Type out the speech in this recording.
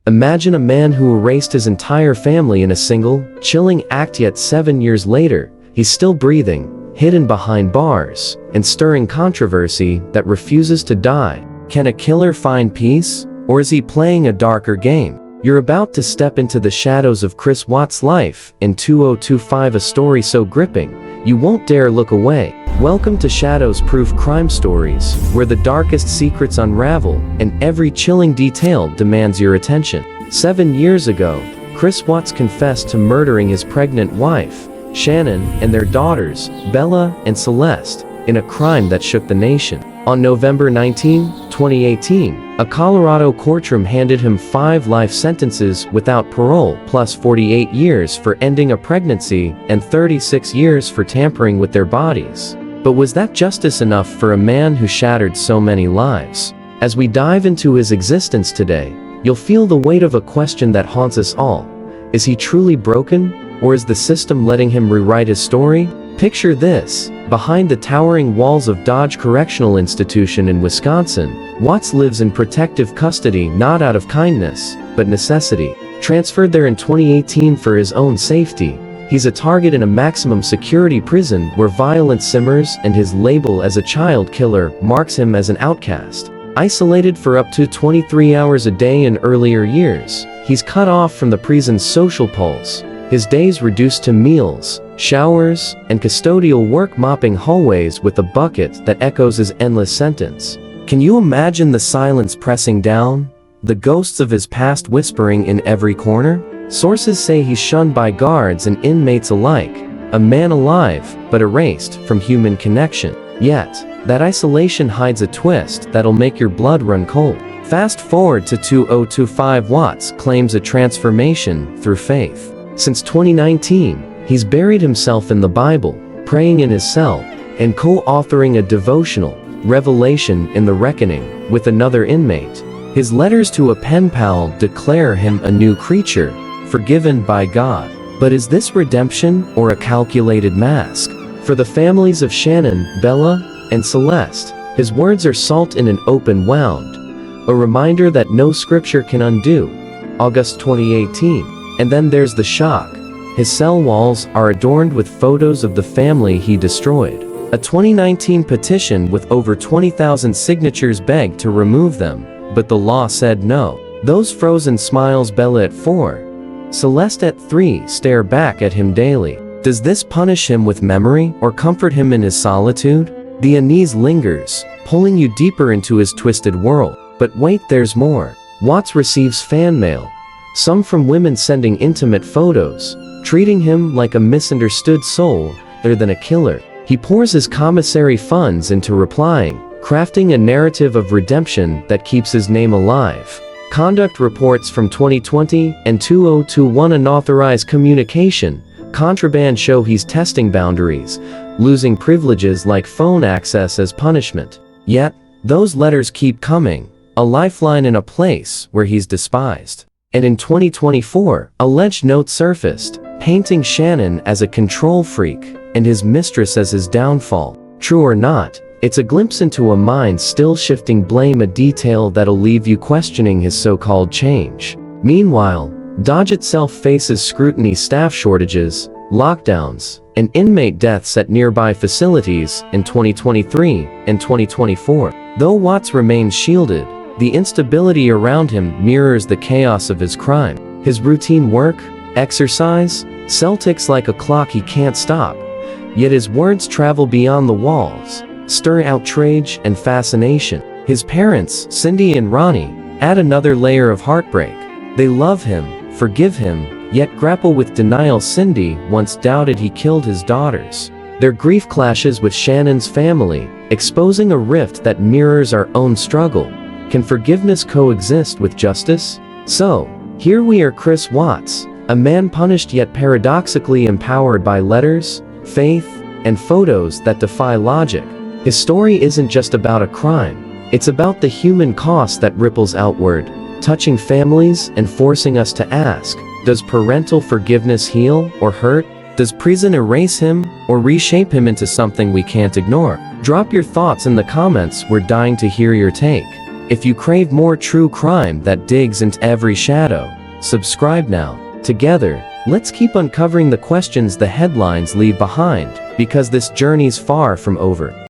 Imagine a man who erased his entire family in a single, chilling act, yet 7 years later, he's still breathing, hidden behind bars, and stirring controversy that refuses to die. Can a killer find peace? Or is he playing a darker game? You're about to step into the shadows of Chris Watts' life in 2025, a story so gripping, you won't dare look away. Welcome to Shadows-Proof Crime Stories, where the darkest secrets unravel and every chilling detail demands your attention. 7 years ago, Chris Watts confessed to murdering his pregnant wife, Shanann, and their daughters, Bella and Celeste, in a crime that shook the nation. On November 19, 2018, a Colorado courtroom handed him 5 life sentences without parole, plus 48 years for ending a pregnancy and 36 years for tampering with their bodies. But was that justice enough for a man who shattered so many lives? As we dive into his existence today, you'll feel the weight of a question that haunts us all. Is he truly broken, or is the system letting him rewrite his story? Picture this. Behind the towering walls of Dodge Correctional Institution in Wisconsin, Watts lives in protective custody not out of kindness, but necessity. Transferred there in 2018 for his own safety, he's a target in a maximum security prison where violence simmers and his label as a child killer marks him as an outcast. Isolated for up to 23 hours a day in earlier years, he's cut off from the prison's social pulse. His days reduced to meals, showers, and custodial work, mopping hallways with a bucket that echoes his endless sentence. Can you imagine the silence pressing down? The ghosts of his past whispering in every corner? Sources say he's shunned by guards and inmates alike, a man alive, but erased from human connection. Yet, that isolation hides a twist that'll make your blood run cold. Fast forward to 2025, Watts claims a transformation through faith. Since 2019, he's buried himself in the Bible, praying in his cell, and co-authoring a devotional, Revelation in the Reckoning, with another inmate. His letters to a pen pal declare him a new creature, forgiven by God. But is this redemption or a calculated mask? For the families of Shanann, Bella, and Celeste, his words are salt in an open wound, a reminder that no scripture can undo. August 2018. And then there's the shock. His cell walls are adorned with photos of the family he destroyed. A 2019 petition with over 20,000 signatures begged to remove them, but the law said no. Those frozen smiles, Bella at 4, Celeste at 3, stare back at him daily. Does this punish him with memory or comfort him in his solitude? The unease lingers, pulling you deeper into his twisted world. But wait, there's more. Watts receives fan mail. Some from women sending intimate photos, treating him like a misunderstood soul, rather than a killer. He pours his commissary funds into replying, crafting a narrative of redemption that keeps his name alive. Conduct reports from 2020 and 2021, unauthorized communication, contraband, show he's testing boundaries, losing privileges like phone access as punishment. Yet, those letters keep coming, a lifeline in a place where he's despised. And in 2024, alleged notes surfaced, painting Shanann as a control freak and his mistress as his downfall. True or not, it's a glimpse into a mind still shifting blame, a detail that'll leave you questioning his so-called change. Meanwhile, Dodge itself faces scrutiny, staff shortages, lockdowns, and inmate deaths at nearby facilities in 2023 and 2024. Though Watts remains shielded, the instability around him mirrors the chaos of his crime. His routine work, exercise, cell ticks like a clock he can't stop. Yet his words travel beyond the walls, stirring outrage and fascination. His parents, Cindy and Ronnie, add another layer of heartbreak. They love him, forgive him, yet grapple with denial. Cindy once doubted he killed his daughters. Their grief clashes with Shannon's family, exposing a rift that mirrors our own struggle. Can forgiveness coexist with justice? So, here we are, Chris Watts, a man punished yet paradoxically empowered by letters, faith, and photos that defy logic. His story isn't just about a crime, it's about the human cost that ripples outward, touching families and forcing us to ask, does parental forgiveness heal or hurt? Does prison erase him or reshape him into something we can't ignore? Drop your thoughts in the comments, we're dying to hear your take. If you crave more true crime that digs into every shadow, subscribe now. Together, let's keep uncovering the questions the headlines leave behind, because this journey's far from over.